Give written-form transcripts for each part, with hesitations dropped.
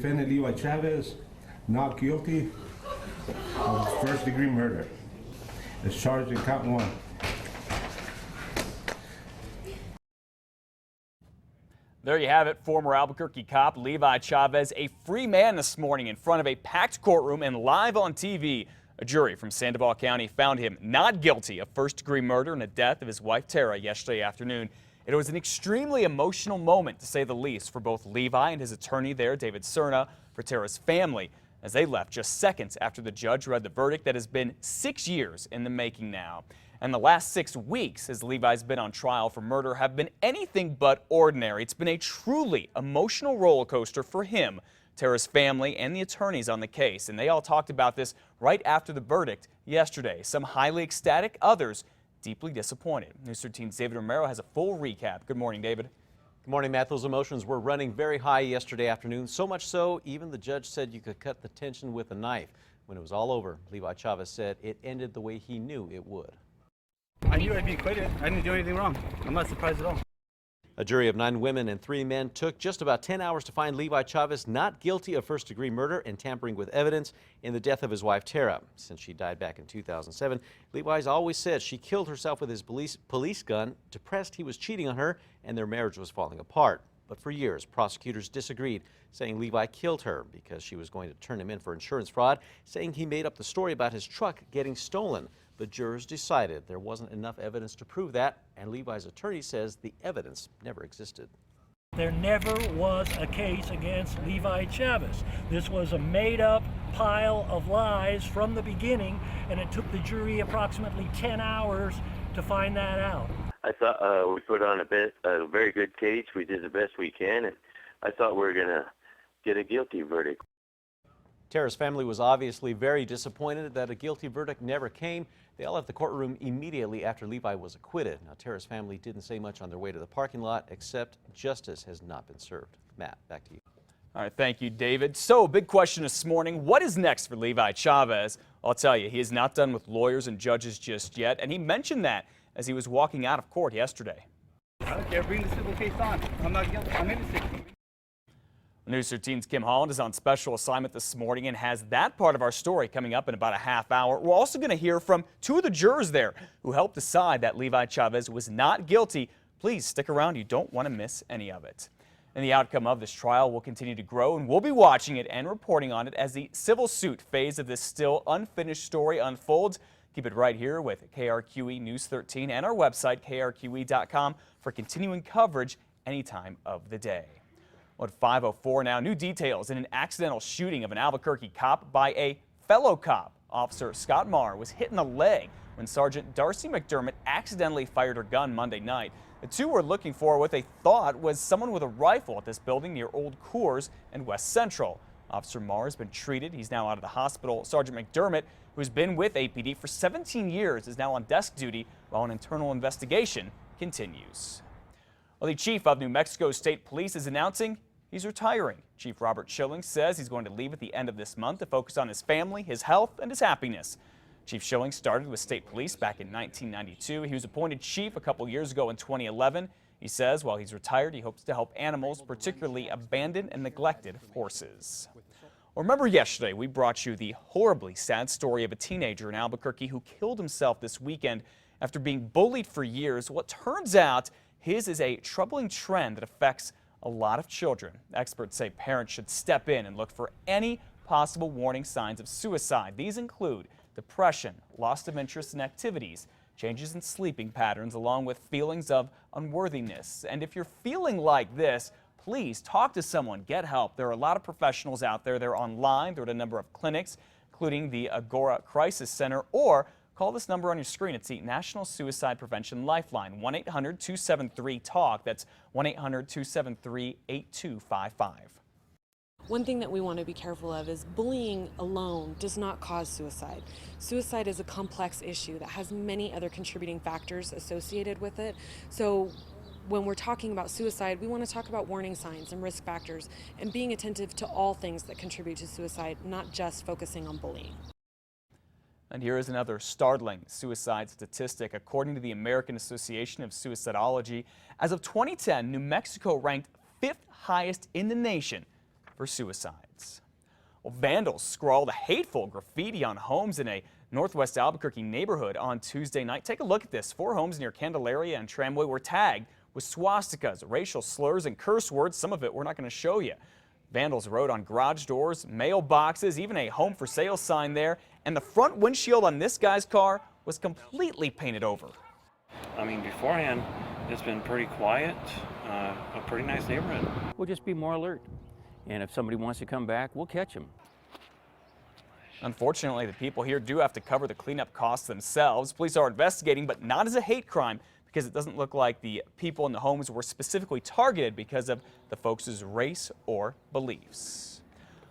Defendant Levi Chavez, not guilty of first-degree murder. Is charged in count 1. There you have it. Former Albuquerque cop Levi Chavez, a free man this morning in front of a packed courtroom and live on TV. A jury from Sandoval County found him not guilty of first-degree murder in the death of his wife Tara yesterday afternoon. It was an extremely emotional moment, to say the least, for both Levi and his attorney there, David Cerna, for Tara's family, as they left just seconds after the judge read the verdict that has been 6 years in the making now. And the last 6 weeks, as Levi's been on trial for murder, have been anything but ordinary. It's been a truly emotional roller coaster for him, Tara's family, and the attorneys on the case. And they all talked about this right after the verdict yesterday. Some highly ecstatic, others deeply disappointed. News 13's David Romero has a full recap. Good morning, David. Good morning, Matt. Those emotions were running very high yesterday afternoon, so much so even the judge said you could cut the tension with a knife. When it was all over, Levi Chavez said it ended the way he knew it would. I knew I'd be acquitted. I didn't do anything wrong. I'm not surprised at all. A jury of 9 women and 3 men took just about 10 hours to find Levi Chavez not guilty of first-degree murder and tampering with evidence in the death of his wife Tara. Since she died back in 2007, Levi's always said she killed herself with his police gun, depressed he was cheating on her, and their marriage was falling apart. But for years, prosecutors disagreed, saying Levi killed her because she was going to turn him in for insurance fraud, saying he made up the story about his truck getting stolen. But jurors decided there wasn't enough evidence to prove that, and Levi's attorney says the evidence never existed. There never was a case against Levi Chavez. This was a made-up pile of lies from the beginning, and it took the jury approximately 10 hours to find that out. I thought we put on a very good case. We did the best we can, and I thought we were going to get a guilty verdict. Tara's family was obviously very disappointed that a guilty verdict never came. They all left the courtroom immediately after Levi was acquitted. Now, Tara's family didn't say much on their way to the parking lot, except justice has not been served. Matt, back to you. All right, thank you, David. So, big question this morning. What is next for Levi Chavez? I'll tell you, he is not done with lawyers and judges just yet, and he mentioned that as he was walking out of court yesterday. I don't care. Bring the civil case on. I'm not guilty. I'm innocent. News 13's Kim Holland is on special assignment this morning and has that part of our story coming up in about a half hour. We're also going to hear from 2 of the jurors there who helped decide that Levi Chavez was not guilty. Please stick around. You don't want to miss any of it. And the outcome of this trial will continue to grow, and we'll be watching it and reporting on it as the civil suit phase of this still unfinished story unfolds. Keep it right here with KRQE News 13 and our website, krqe.com, for continuing coverage any time of the day. Well, at 5:04 now, new details in an accidental shooting of an Albuquerque cop by a fellow cop. Officer Scott Marr was hit in the leg when Sergeant Darcy McDermott accidentally fired her gun Monday night. The two were looking for what they thought was someone with a rifle at this building near Old Coors and West Central. Officer Marr has been treated. He's now out of the hospital. Sergeant McDermott, who's been with APD for 17 years, is now on desk duty while an internal investigation continues. Well, the chief of New Mexico State Police is announcing he's retiring. Chief Robert Schilling says he's going to leave at the end of this month to focus on his family, his health, and his happiness. Chief Schilling started with state police back in 1992. He was appointed chief a couple years ago in 2011. He says while he's retired, he hopes to help animals, particularly abandoned and neglected horses. Well, remember yesterday we brought you the horribly sad story of a teenager in Albuquerque who killed himself this weekend after being bullied for years. Well, it turns out his is a troubling trend that affects a lot of children. Experts say parents should step in and look for any possible warning signs of suicide. These include depression, loss of interest in activities, changes in sleeping patterns, along with feelings of unworthiness. And if you're feeling like this, please talk to someone, get help. There are a lot of professionals out there. They're online. They're at a number of clinics, including the Agora Crisis Center, or call this number on your screen. It's the National Suicide Prevention Lifeline, 1-800-273-TALK. That's 1-800-273-8255. One thing that we want to be careful of is bullying alone does not cause suicide. Suicide is a complex issue that has many other contributing factors associated with it. So when we're talking about suicide, we want to talk about warning signs and risk factors and being attentive to all things that contribute to suicide, not just focusing on bullying. And here is another startling suicide statistic. According to the American Association of Suicidology, as of 2010, New Mexico ranked 5th highest in the nation for suicides. Well, vandals scrawled hateful graffiti on homes in a northwest Albuquerque neighborhood on Tuesday night. Take a look at this. 4 homes near Candelaria and Tramway were tagged with swastikas, racial slurs, and curse words. Some of it we're not going to show you. Vandals wrote on garage doors, mailboxes, even a home for sale sign there. And the front windshield on this guy's car was completely painted over. I mean, beforehand, it's been pretty quiet, a pretty nice neighborhood. We'll just be more alert. And if somebody wants to come back, we'll catch them. Unfortunately, the people here do have to cover the cleanup costs themselves. Police are investigating, but not as a hate crime, because it doesn't look like the people in the homes were specifically targeted because of the folks' race or beliefs.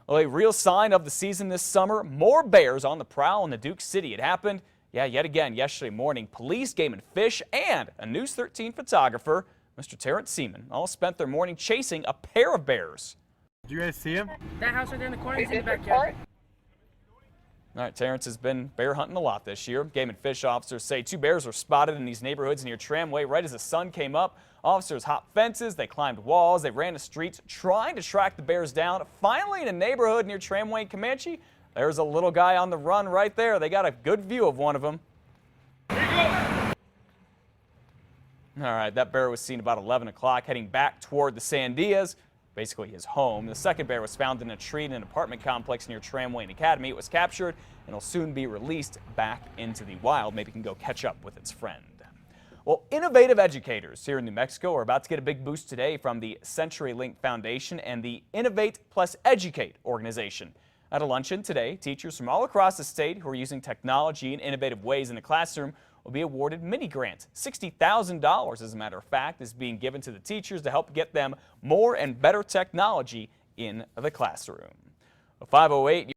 Well, a real sign of the season this summer, more bears on the prowl in the Duke City. It happened, yet again yesterday morning. Police, game and fish, and a News 13 photographer, Mr. Terrence Seaman, all spent their morning chasing a pair of bears. Did you guys see him? That house right there in the corner is in the backyard. All right, Terrence has been bear hunting a lot this year. Game and fish officers say 2 bears were spotted in these neighborhoods near Tramway right as the sun came up. Officers hopped fences, they climbed walls, they ran the streets trying to track the bears down. Finally, in a neighborhood near Tramway and Comanche, there's a little guy on the run right there. They got a good view of one of them. All right, that bear was seen about 11 o'clock heading back toward the Sandias, basically his home. The second bear was found in a tree in an apartment complex near Tramway and Academy. It was captured and will soon be released back into the wild. Maybe it can go catch up with its friend. Well, innovative educators here in New Mexico are about to get a big boost today from the CenturyLink Foundation and the Innovate Plus Educate organization. At a luncheon today, teachers from all across the state who are using technology in innovative ways in the classroom will be awarded mini grants. $60,000, as a matter of fact, is being given to the teachers to help get them more and better technology in the classroom. 508